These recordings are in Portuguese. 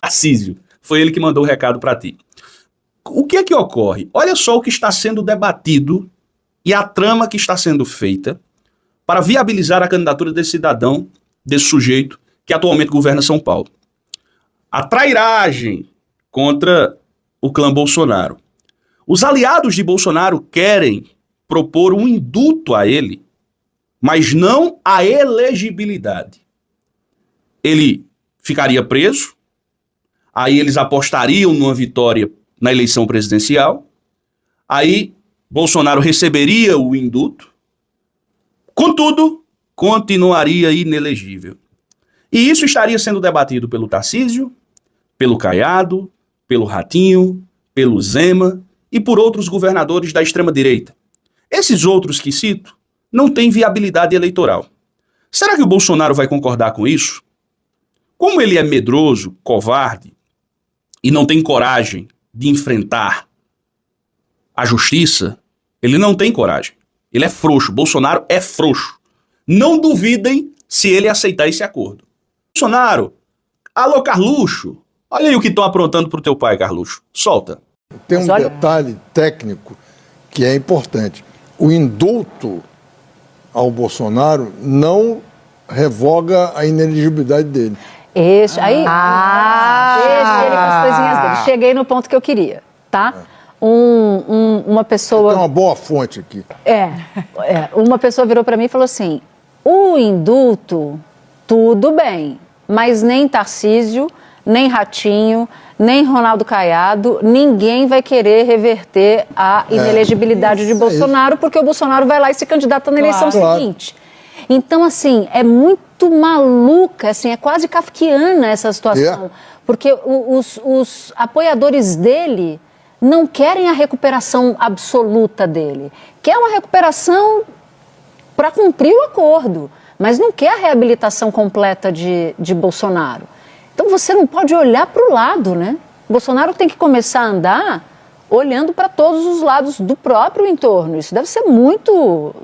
Tarcísio. Foi ele que mandou o recado para ti. O que é que ocorre? Olha só o que está sendo debatido e a trama que está sendo feita para viabilizar a candidatura desse cidadão, desse sujeito que atualmente governa São Paulo. A trairagem contra o clã Bolsonaro. Os aliados de Bolsonaro querem propor um indulto a ele, mas não a elegibilidade. Ele ficaria preso, aí eles apostariam numa vitória na eleição presidencial, aí Bolsonaro receberia o indulto, contudo, continuaria inelegível. E isso estaria sendo debatido pelo Tarcísio, pelo Caiado, pelo Ratinho, pelo Zema e por outros governadores da extrema-direita. Esses outros que cito não têm viabilidade eleitoral. Será que o Bolsonaro vai concordar com isso? Como ele é medroso, covarde e não tem coragem de enfrentar a justiça, ele não tem coragem. Ele é frouxo. Bolsonaro é frouxo. Não duvidem se ele aceitar esse acordo. Bolsonaro, alô Carluxo, olha aí o que estão aprontando pro teu pai, Carluxo. Solta. Tem um detalhe técnico que é importante. O indulto ao Bolsonaro não revoga a inelegibilidade dele. Deixa ele com as coisinhas dele. Cheguei no ponto que eu queria, tá? Uma pessoa... Tem uma boa fonte aqui. Uma pessoa virou para mim e falou assim, o indulto, tudo bem, mas nem Tarcísio, nem Ratinho, nem Ronaldo Caiado, ninguém vai querer reverter a inelegibilidade de Bolsonaro, porque o Bolsonaro vai lá e se candidata na eleição seguinte. Então, assim, é muito maluca, assim, é quase kafkiana essa situação, porque os apoiadores dele não querem a recuperação absoluta dele, quer uma recuperação para cumprir o acordo, mas não quer a reabilitação completa de Bolsonaro. Então você não pode olhar para o lado, né? Bolsonaro tem que começar a andar olhando para todos os lados do próprio entorno. Isso deve ser muito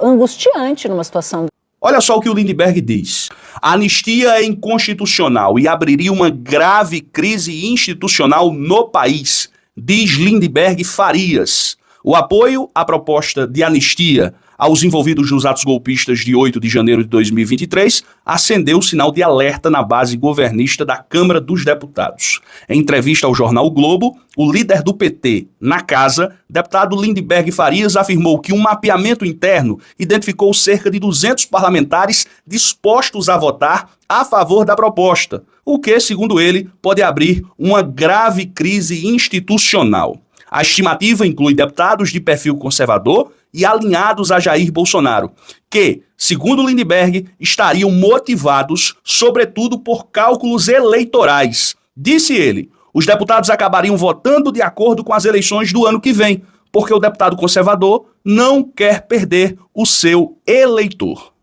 angustiante numa situação. Olha só o que o Lindbergh diz. A anistia é inconstitucional e abriria uma grave crise institucional no país, diz Lindbergh Farias. O apoio à proposta de anistia aos envolvidos nos atos golpistas de 8 de janeiro de 2023 acendeu o sinal de alerta na base governista da Câmara dos Deputados. Em entrevista ao jornal o Globo, o líder do PT na casa, deputado Lindbergh Farias, afirmou que um mapeamento interno identificou cerca de 200 parlamentares dispostos a votar a favor da proposta, o que, segundo ele, pode abrir uma grave crise institucional. A estimativa inclui deputados de perfil conservador e alinhados a Jair Bolsonaro, que, segundo Lindbergh, estariam motivados, sobretudo, por cálculos eleitorais. Disse ele, os deputados acabariam votando de acordo com as eleições do ano que vem, porque o deputado conservador não quer perder o seu eleitor.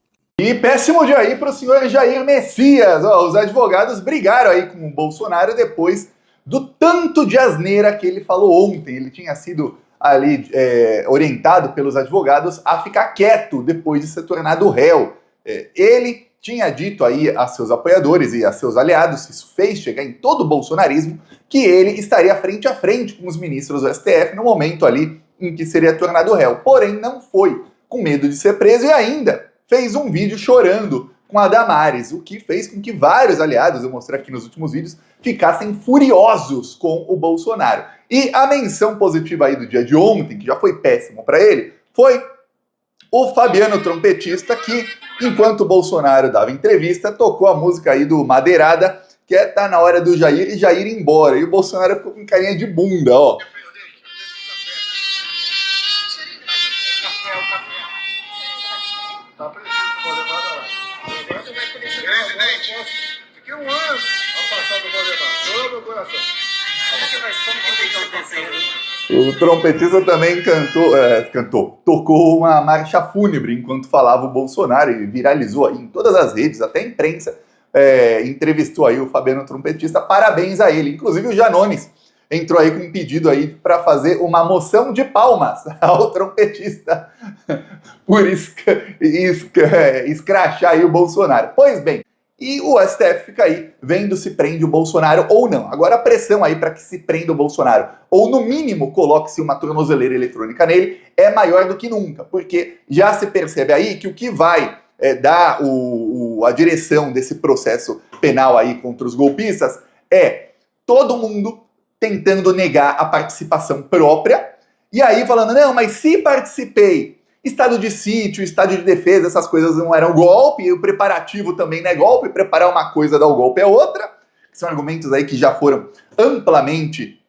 E péssimo dia aí para o senhor Jair Messias. Os advogados brigaram aí com o Bolsonaro depois do tanto de asneira que ele falou ontem. Ele tinha sido ali orientado pelos advogados a ficar quieto depois de ser tornado réu. Ele tinha dito aí a seus apoiadores e a seus aliados, isso fez chegar em todo o bolsonarismo, que ele estaria frente a frente com os ministros do STF no momento ali em que seria tornado réu. Porém, não foi, com medo de ser preso, e ainda fez um vídeo chorando com a Damares, o que fez com que vários aliados, eu mostrei aqui nos últimos vídeos, ficassem furiosos com o Bolsonaro. E a menção positiva aí do dia de ontem, que já foi péssimo para ele, foi o Fabiano Trompetista, que, enquanto o Bolsonaro dava entrevista, tocou a música aí do Madeirada, que é Tá na hora do Jair e Jair ir embora. E o Bolsonaro ficou com carinha de bunda, ó. Presidente, fiquei um ano afastado do Valdemar. Ô, meu coração. O trompetista também tocou uma marcha fúnebre enquanto falava o Bolsonaro e viralizou aí em todas as redes, até a imprensa entrevistou aí o Fabiano Trompetista. Parabéns a ele. Inclusive o Janones entrou aí com um pedido aí para fazer uma moção de palmas ao trompetista por escrachar aí o Bolsonaro. Pois bem, E o STF fica aí vendo se prende o Bolsonaro ou não. Agora a pressão aí para que se prenda o Bolsonaro, ou no mínimo coloque-se uma tornozeleira eletrônica nele, é maior do que nunca, porque já se percebe aí que o que vai dar a direção desse processo penal aí contra os golpistas é todo mundo tentando negar a participação própria, e aí falando, não, mas se participei, estado de sítio, estado de defesa, essas coisas não eram golpe, e o preparativo também não é golpe, preparar uma coisa dar o golpe é outra, que são argumentos aí que já foram amplamente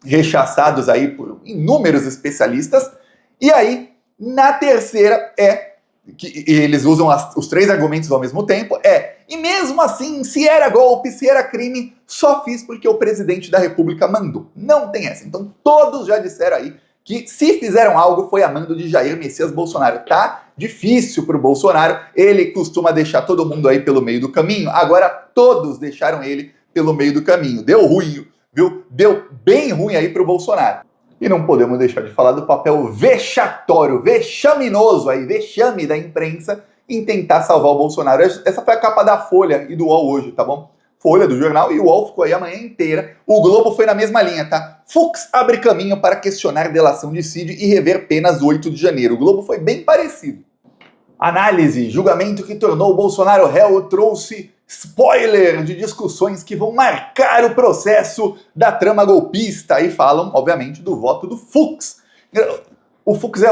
rechaçados aí por inúmeros especialistas, e aí, na terceira que eles usam os três argumentos ao mesmo tempo, e mesmo assim, se era golpe, se era crime, só fiz porque o presidente da República mandou. Não tem essa. Então todos já disseram aí que se fizeram algo foi a mando de Jair Messias Bolsonaro. Tá difícil pro Bolsonaro, ele costuma deixar todo mundo aí pelo meio do caminho, agora todos deixaram ele pelo meio do caminho. Deu ruim, viu? Deu bem ruim aí pro Bolsonaro. E não podemos deixar de falar do papel vexatório, vexaminoso aí, vexame da imprensa em tentar salvar o Bolsonaro. Essa foi a capa da Folha e do UOL hoje, tá bom? Folha do jornal e o UOL ficou aí a manhã inteira. O Globo foi na mesma linha, tá? Fux abre caminho para questionar delação de Cid e rever penas 8 de janeiro. O Globo foi bem parecido. Análise, julgamento que tornou o Bolsonaro réu trouxe spoiler de discussões que vão marcar o processo da trama golpista e falam, obviamente, do voto do Fux. O Fux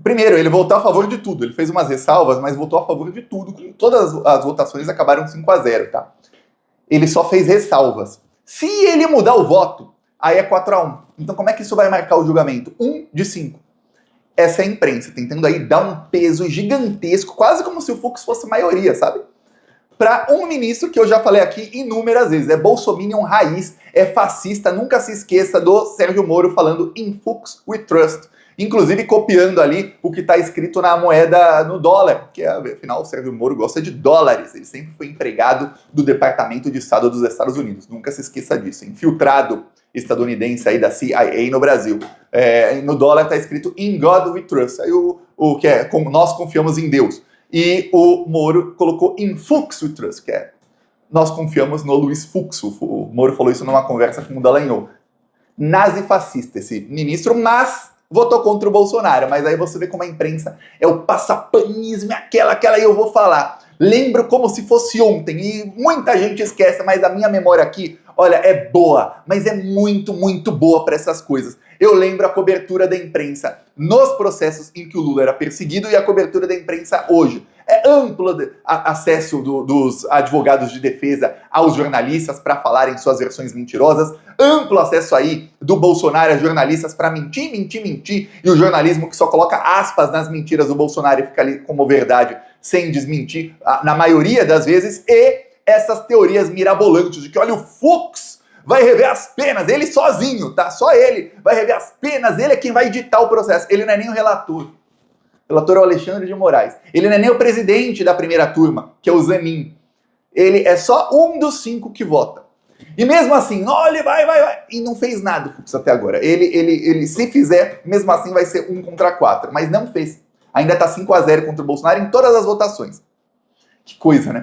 primeiro, ele votou a favor de tudo, ele fez umas ressalvas, mas votou a favor de tudo. Todas as votações acabaram 5-0, tá? Ele só fez ressalvas. Se ele mudar o voto, aí é 4-1. Então como é que isso vai marcar o julgamento? 1 de 5. Essa é a imprensa, tentando aí dar um peso gigantesco, quase como se o Fux fosse maioria, sabe? Para um ministro que eu já falei aqui inúmeras vezes, é bolsominion raiz, é fascista, nunca se esqueça do Sérgio Moro falando "In Fux we trust", inclusive copiando ali o que está escrito na moeda, no dólar, que afinal o Sérgio Moro gosta de dólares, ele sempre foi empregado do Departamento de Estado dos Estados Unidos, nunca se esqueça disso, infiltrado estadunidense aí da CIA no Brasil. No dólar está escrito "In God we trust", aí o que é como nós confiamos em Deus. E o Moro colocou "In Fux we trust", que é nós confiamos no Luiz Fux. O Moro falou isso numa conversa com o Dallagnol. Nazi-fascista esse ministro, mas votou contra o Bolsonaro. Mas aí você vê como a imprensa é o passapanismo, aquela e eu vou falar. Lembro como se fosse ontem, e muita gente esquece, mas a minha memória aqui, olha, é boa, mas é muito, muito boa para essas coisas. Eu lembro a cobertura da imprensa nos processos em que o Lula era perseguido e a cobertura da imprensa hoje. É amplo acesso dos advogados de defesa aos jornalistas para falarem suas versões mentirosas, amplo acesso aí do Bolsonaro a jornalistas para mentir, e o jornalismo que só coloca aspas nas mentiras do Bolsonaro e fica ali como verdade, sem desmentir, na maioria das vezes, e essas teorias mirabolantes de que, olha, o Fux vai rever as penas, ele sozinho, tá? Só ele vai rever as penas, ele é quem vai editar o processo, ele não é nem o relator. O relator é o Alexandre de Moraes. Ele não é nem o presidente da primeira turma, que é o Zanin. Ele é só um dos 5 que vota. E mesmo assim, olha, vai, e não fez nada o Fux até agora. Ele se fizer, mesmo assim vai ser 1 contra 4, mas não fez. Ainda tá 5-0 contra o Bolsonaro em todas as votações. Que coisa, né?